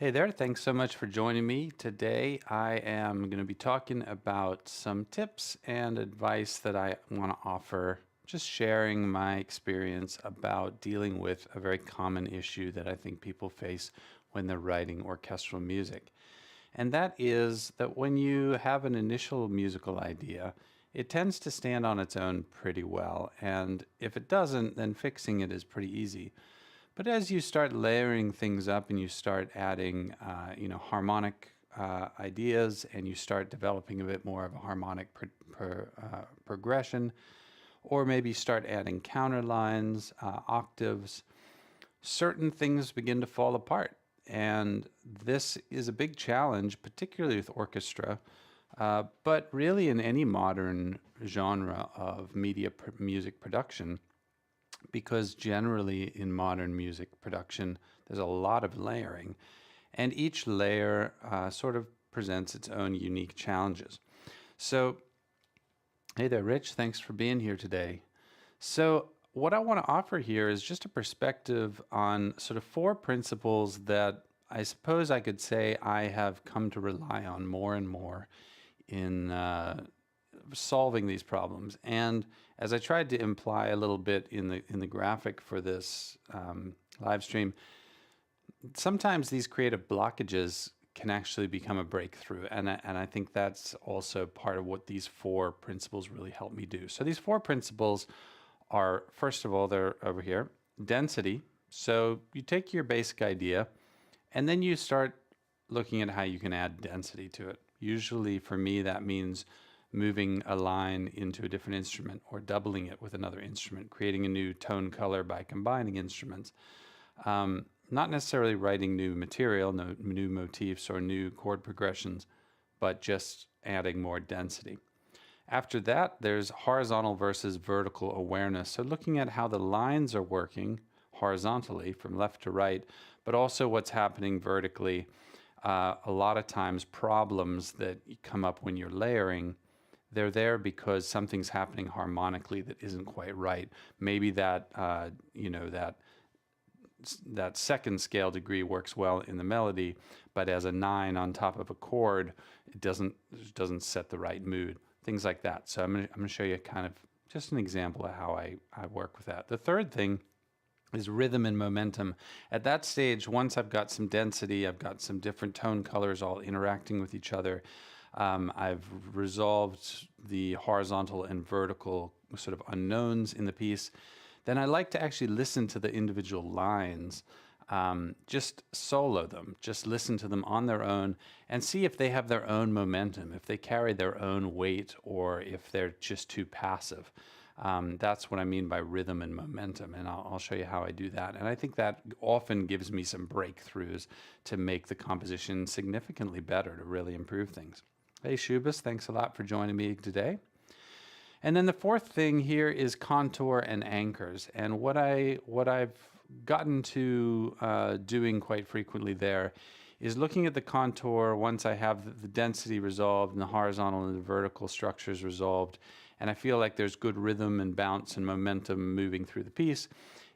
Hey there, thanks so much for joining me. Today I am going to be talking about some tips and advice that I want to offer, just sharing my experience about dealing with a very common issue that I think people face when they're writing orchestral music. And that is that when you have an initial musical idea, it tends to stand on its own pretty well. And if it doesn't, then fixing it is pretty easy. But as you start layering things up and you start adding, harmonic ideas, and you start developing a bit more of a harmonic progression, or maybe start adding counter lines, octaves, certain things begin to fall apart. And this is a big challenge, particularly with orchestra, but really in any modern genre of music production, because generally in modern music production, there's a lot of layering, and each layer sort of presents its own unique challenges. So, hey there, Rich. Thanks for being here today. So, what I want to offer here is just a perspective on sort of four principles that I suppose I could say I have come to rely on more and more in solving these problems. And as I tried to imply a little bit in the graphic for this live stream, sometimes these creative blockages can actually become a breakthrough. And I think that's also part of what these four principles really help me do. So these four principles are, first of all, they're over here, density. So you take your basic idea and then you start looking at how you can add density to it. Usually for me, that means moving a line into a different instrument or doubling it with another instrument, creating a new tone color by combining instruments. Not necessarily writing new material, no new motifs or new chord progressions, but just adding more density. After that, there's horizontal versus vertical awareness. So looking at how the lines are working horizontally from left to right, but also what's happening vertically. A lot of times problems that come up when you're layering, they're there because something's happening harmonically that isn't quite right. Maybe that second scale degree works well in the melody, but as a 9 on top of a chord, it doesn't set the right mood. Things like that. So I'm gonna show you kind of just an example of how I work with that. The third thing is rhythm and momentum. At that stage, once I've got some density, I've got some different tone colors all interacting with each other, I've resolved the horizontal and vertical sort of unknowns in the piece, then I like to actually listen to the individual lines, just solo them, just listen to them on their own and see if they have their own momentum, if they carry their own weight, or if they're just too passive. That's what I mean by rhythm and momentum, and I'll show you how I do that. And I think that often gives me some breakthroughs to make the composition significantly better, to really improve things. Hey Shubas, thanks a lot for joining me today. And then the fourth thing here is contour and anchors. And what I've gotten to doing quite frequently there is looking at the contour once I have the density resolved and the horizontal and the vertical structures resolved, and I feel like there's good rhythm and bounce and momentum moving through the piece,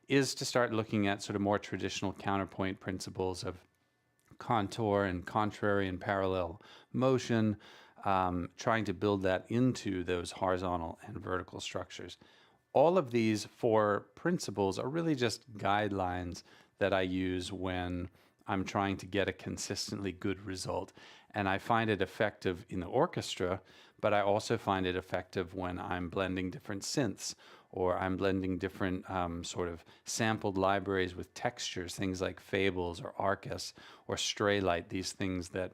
is to start looking at sort of more traditional counterpoint principles of contour and contrary and parallel motion, trying to build that into those horizontal and vertical structures. All of these four principles are really just guidelines that I use when I'm trying to get a consistently good result. And I find it effective in the orchestra, but I also find it effective when I'm blending different synths, or I'm blending different sort of sampled libraries with textures, things like fables or arcus or stray light, these things that,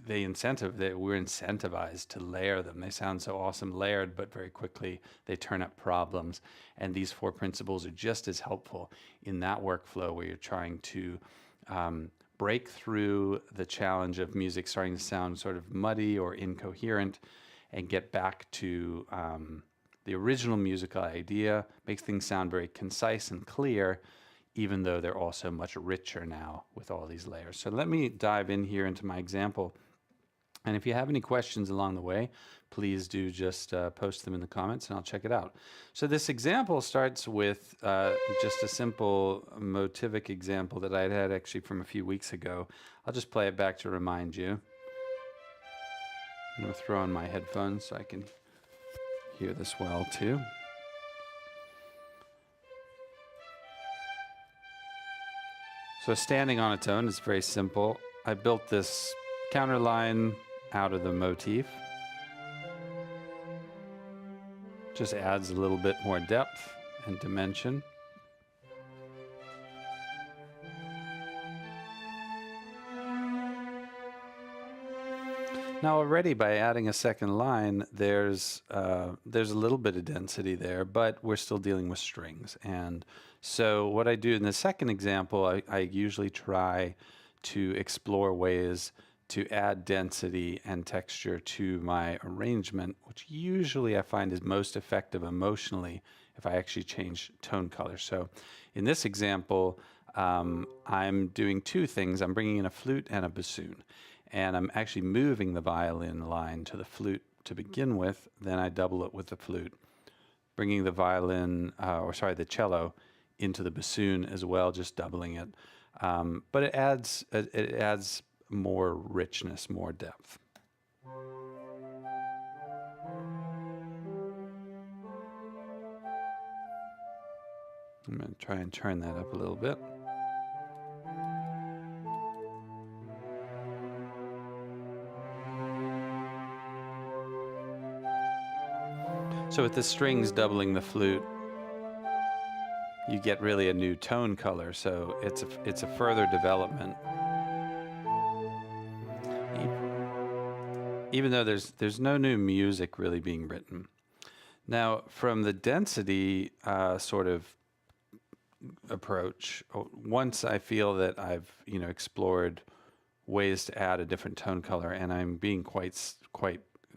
we're incentivized to layer them. They sound so awesome layered, but very quickly they turn up problems. And these four principles are just as helpful in that workflow where you're trying to break through the challenge of music starting to sound sort of muddy or incoherent and get back to the original musical idea, makes things sound very concise and clear, even though they're also much richer now with all these layers. So let me dive in here into my example. And if you have any questions along the way, please do just post them in the comments and I'll check it out. So this example starts with just a simple motivic example that I had actually from a few weeks ago. I'll just play it back to remind you. I'm going to throw on my headphones so I can hear this well too. So standing on its own is very simple. I built this counter line out of the motif. Just adds a little bit more depth and dimension. Now already by adding a second line, there's a little bit of density there, but we're still dealing with strings. And so what I do in the second example, I usually try to explore ways to add density and texture to my arrangement, which usually I find is most effective emotionally if I actually change tone color. So in this example, I'm doing two things. I'm bringing in a flute and a bassoon. And I'm actually moving the violin line to the flute to begin with, then I double it with the flute, bringing the violin, the cello into the bassoon as well, just doubling it. But it adds more richness, more depth. I'm going to try and turn that up a little bit. So with the strings doubling the flute, you get really a new tone color, so it's a further development. Even though there's no new music really being written. Now, from the density sort of approach, once I feel that I've explored ways to add a different tone color, and I'm being quite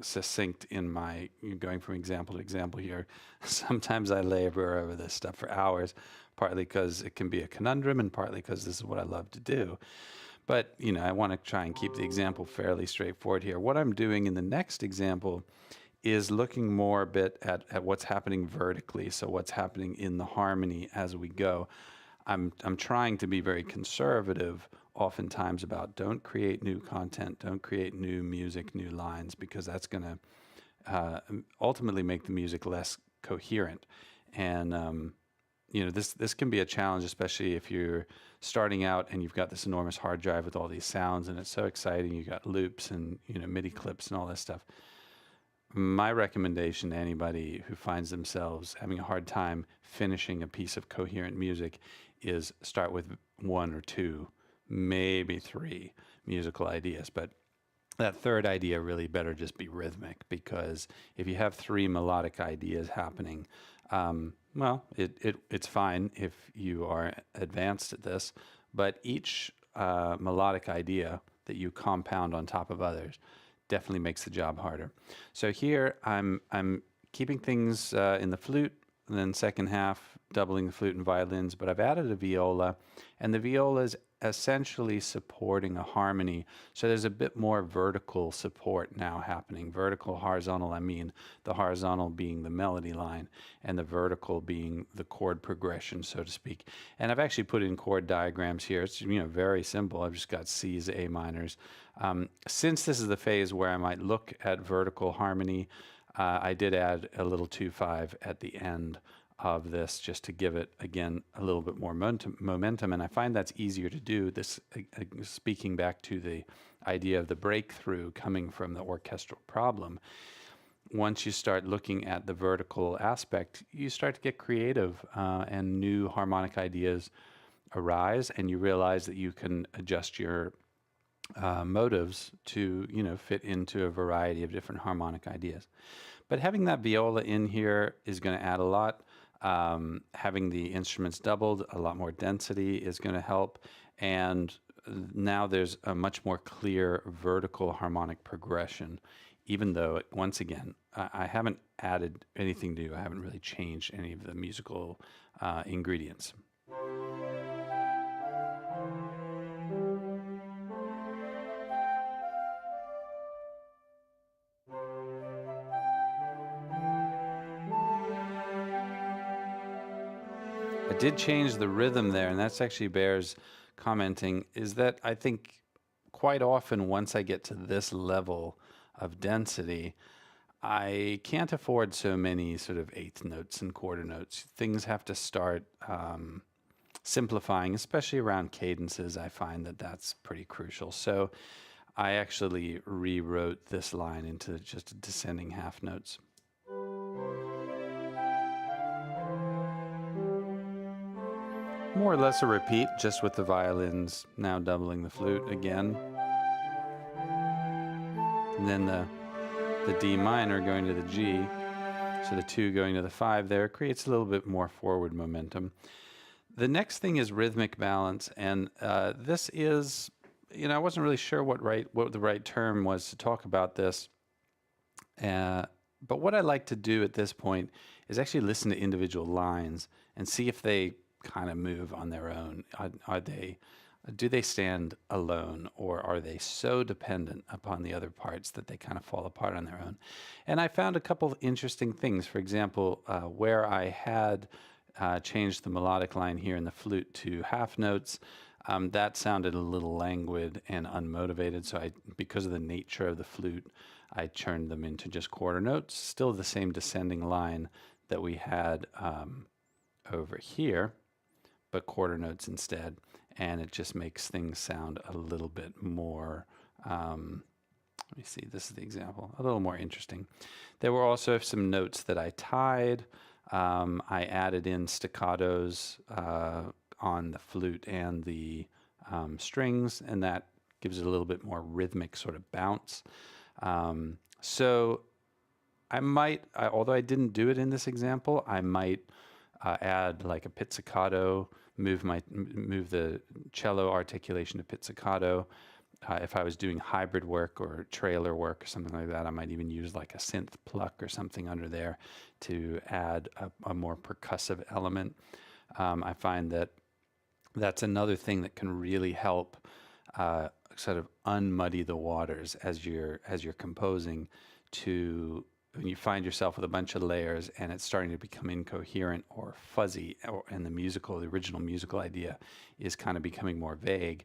succinct in my going from example to example here. Sometimes I labor over this stuff for hours, partly because it can be a conundrum and partly because this is what I love to do. But I want to try and keep the example fairly straightforward here. What I'm doing in the next example is looking more a bit at what's happening vertically, so what's happening in the harmony as we go. I'm trying to be very conservative oftentimes about don't create new content, don't create new music, new lines, because that's going to ultimately make the music less coherent. And this can be a challenge, especially if you're starting out and you've got this enormous hard drive with all these sounds and it's so exciting. You got loops and MIDI clips and all this stuff. My recommendation to anybody who finds themselves having a hard time finishing a piece of coherent music is start with one or two, maybe three musical ideas. But that third idea really better just be rhythmic, because if you have three melodic ideas happening, well, it's fine if you are advanced at this, but each melodic idea that you compound on top of others definitely makes the job harder. So here I'm keeping things in the flute, and then second half doubling the flute and violins, but I've added a viola, and the viola is essentially supporting a harmony. So there's a bit more vertical support now happening. Vertical, horizontal, I mean the horizontal being the melody line and the vertical being the chord progression, so to speak. And I've actually put in chord diagrams here. It's very simple. I've just got C's, A minors. Since this is the phase where I might look at vertical harmony, I did add a little 2/5 at the end of this just to give it, again, a little bit more momentum. And I find that's easier to do. This, speaking back to the idea of the breakthrough coming from the orchestral problem, once you start looking at the vertical aspect, you start to get creative and new harmonic ideas arise, and you realize that you can adjust your motives to fit into a variety of different harmonic ideas. But having that viola in here is going to add a lot. Having the instruments doubled, a lot more density is going to help. And now there's a much more clear vertical harmonic progression, even though, once again, I haven't added anything new. I haven't really changed any of the musical ingredients. did change the rhythm there, and that's actually bears commenting, is that I think quite often once I get to this level of density, I can't afford so many sort of eighth notes and quarter notes. Things have to start simplifying, especially around cadences. I find that that's pretty crucial. So I actually rewrote this line into just descending half notes. More or less a repeat, just with the violins now doubling the flute again. And then the D minor going to the G, so the 2 going to the 5 there creates a little bit more forward momentum. The next thing is rhythmic balance, and this is, I wasn't really sure what the right term was to talk about this. But what I like to do at this point is actually listen to individual lines and see if they kind of move on their own. Do they stand alone, or are they so dependent upon the other parts that they kind of fall apart on their own? And I found a couple of interesting things. For example, where I had changed the melodic line here in the flute to half notes, that sounded a little languid and unmotivated. So because of the nature of the flute, I churned them into just quarter notes. Still the same descending line that we had over here, but quarter notes instead. And it just makes things sound a little bit more, let me see, this is the example, a little more interesting. There were also some notes that I tied. I added in staccatos on the flute and the strings, and that gives it a little bit more rhythmic sort of bounce. So I might, although I didn't do it in this example, I might add like a pizzicato, move the cello articulation to pizzicato. If I was doing hybrid work or trailer work or something like that, I might even use like a synth pluck or something under there to add a more percussive element. I find that that's another thing that can really help sort of unmuddy the waters as you're composing, to when you find yourself with a bunch of layers and it's starting to become incoherent or fuzzy, and the original musical idea is kind of becoming more vague,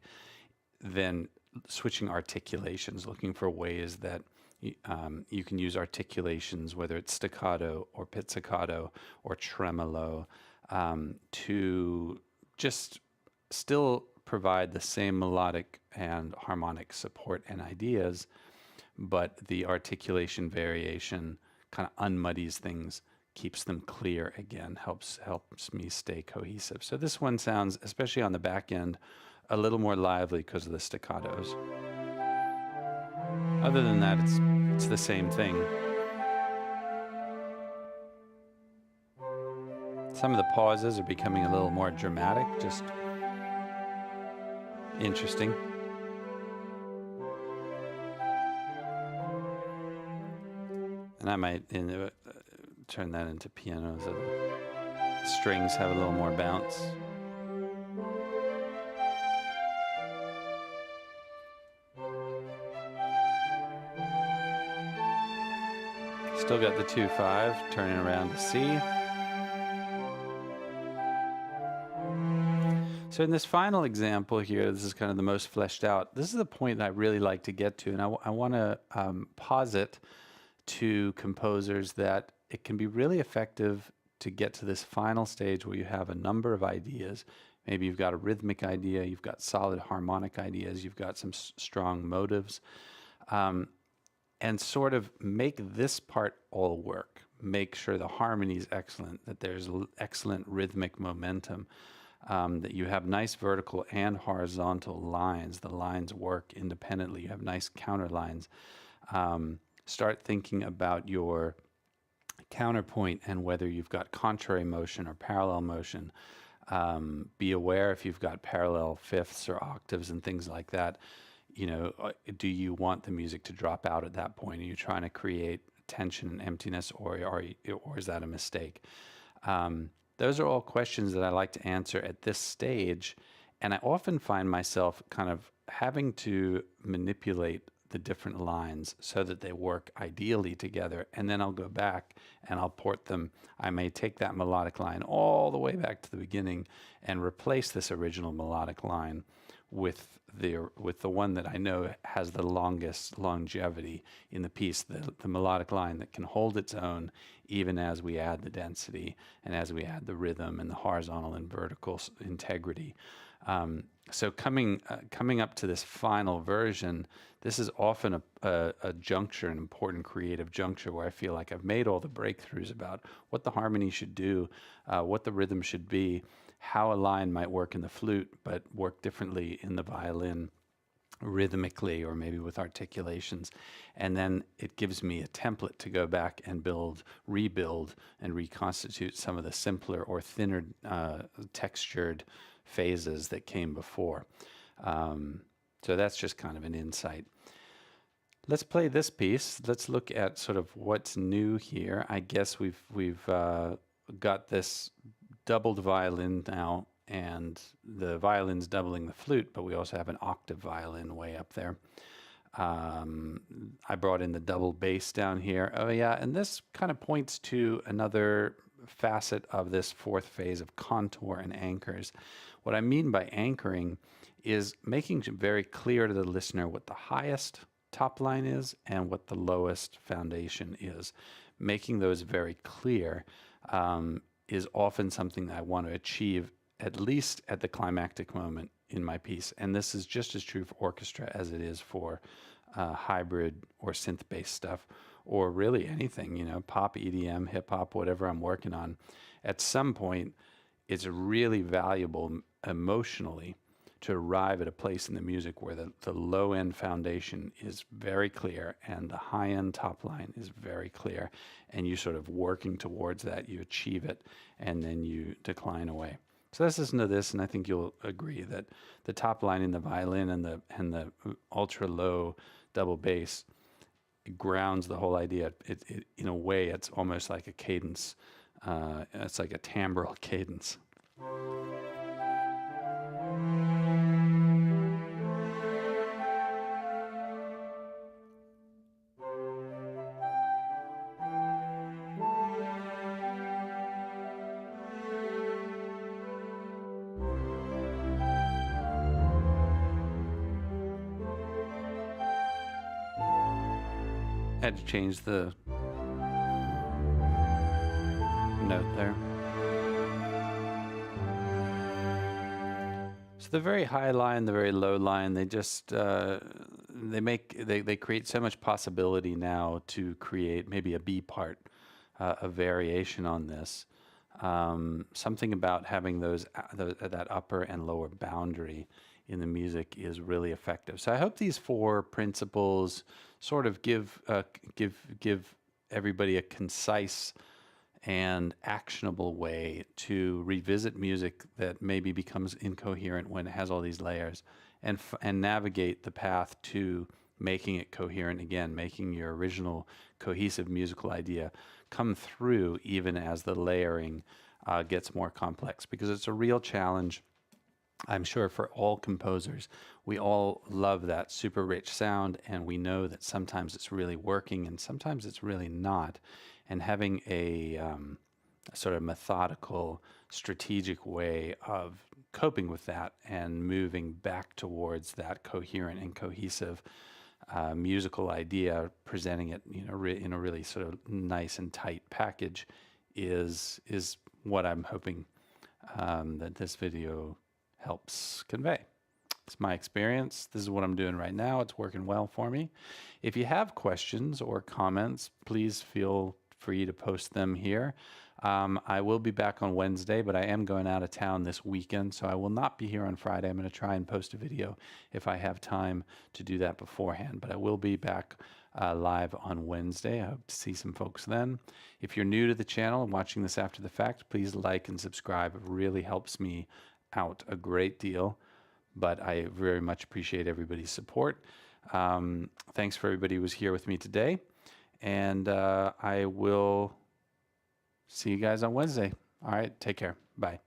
then switching articulations, looking for ways that you can use articulations, whether it's staccato or pizzicato or tremolo, to just still provide the same melodic and harmonic support and ideas, but the articulation variation kind of unmuddies things, keeps them clear again, helps me stay cohesive. So this one sounds, especially on the back end, a little more lively because of the staccatos. Other than that, it's the same thing. Some of the pauses are becoming a little more dramatic, just interesting. And I might turn that into piano so the strings have a little more bounce. Still got the 2/5, turning around to C. So in this final example here, this is kind of the most fleshed out. This is the point that I really like to get to, and I want to posit to composers that it can be really effective to get to this final stage where you have a number of ideas. Maybe you've got a rhythmic idea, you've got solid harmonic ideas, you've got some strong motives, and sort of make this part all work. Make sure the harmony is excellent, that there's excellent rhythmic momentum, that you have nice vertical and horizontal lines. The lines work independently. You have nice counter lines. Start thinking about your counterpoint and whether you've got contrary motion or parallel motion. Be aware if you've got parallel fifths or octaves and things like that. Do you want the music to drop out at that point? Are you trying to create tension and emptiness, or is that a mistake? Those are all questions that I like to answer at this stage, and I often find myself kind of having to manipulate the different lines so that they work ideally together. And then I'll go back and I'll port them. I may take that melodic line all the way back to the beginning and replace this original melodic line with the one that I know has the longest longevity in the piece, the melodic line that can hold its own even as we add the density and as we add the rhythm and the horizontal and vertical integrity. So coming up to this final version, this is often a juncture, an important creative juncture where I feel like I've made all the breakthroughs about what the harmony should do, what the rhythm should be, how a line might work in the flute, but work differently in the violin rhythmically or maybe with articulations. And then it gives me a template to go back and rebuild and reconstitute some of the simpler or thinner textured phases that came before. So that's just kind of an insight. Let's play this piece. Let's look at sort of what's new here. I guess we've got this doubled violin now, and the violin's doubling the flute, but we also have an octave violin way up there. I brought in the double bass down here. Oh yeah, and this kind of points to another facet of this fourth phase of contour and anchors. What I mean by anchoring is making very clear to the listener what the highest top line is and what the lowest foundation is. Making those very clear is often something that I want to achieve at least at the climactic moment in my piece. And this is just as true for orchestra as it is for hybrid or synth-based stuff, or really anything, you know, pop, EDM, hip hop, whatever I'm working on. At some point, it's really valuable emotionally to arrive at a place in the music where the low-end foundation is very clear and the high-end top line is very clear, and you sort of working towards that, you achieve it, and then you decline away. So let's listen to this, and I think you'll agree that the top line in the violin and the ultra-low double bass grounds the whole idea. It in a way, it's almost like a cadence. It's like a timbral cadence. Had to change the note there. So the very high line, the very low line, they just they create so much possibility now to create maybe a B part, a variation on this. Something about having that upper and lower boundary in the music is really effective. So I hope these four principles sort of give everybody a concise and actionable way to revisit music that maybe becomes incoherent when it has all these layers, and navigate the path to making it coherent again, making your original cohesive musical idea come through even as the layering gets more complex, because it's a real challenge. I'm sure for all composers, we all love that super rich sound, and we know that sometimes it's really working and sometimes it's really not. And having a sort of methodical, strategic way of coping with that and moving back towards that coherent and cohesive musical idea, presenting it, you know, in a really sort of nice and tight package, is what I'm hoping that this video helps convey. It's my experience. This is what I'm doing right now. It's working well for me. If you have questions or comments, please feel free to post them here. I will be back on Wednesday, but I am going out of town this weekend, so I will not be here on Friday. I'm going to try and post a video if I have time to do that beforehand, but I will be back live on Wednesday. I hope to see some folks then. If you're new to the channel and watching this after the fact, please like and subscribe. It really helps me out a great deal, but I very much appreciate everybody's support. Thanks for everybody who was here with me today, and I will see you guys on Wednesday. All right, take care. Bye.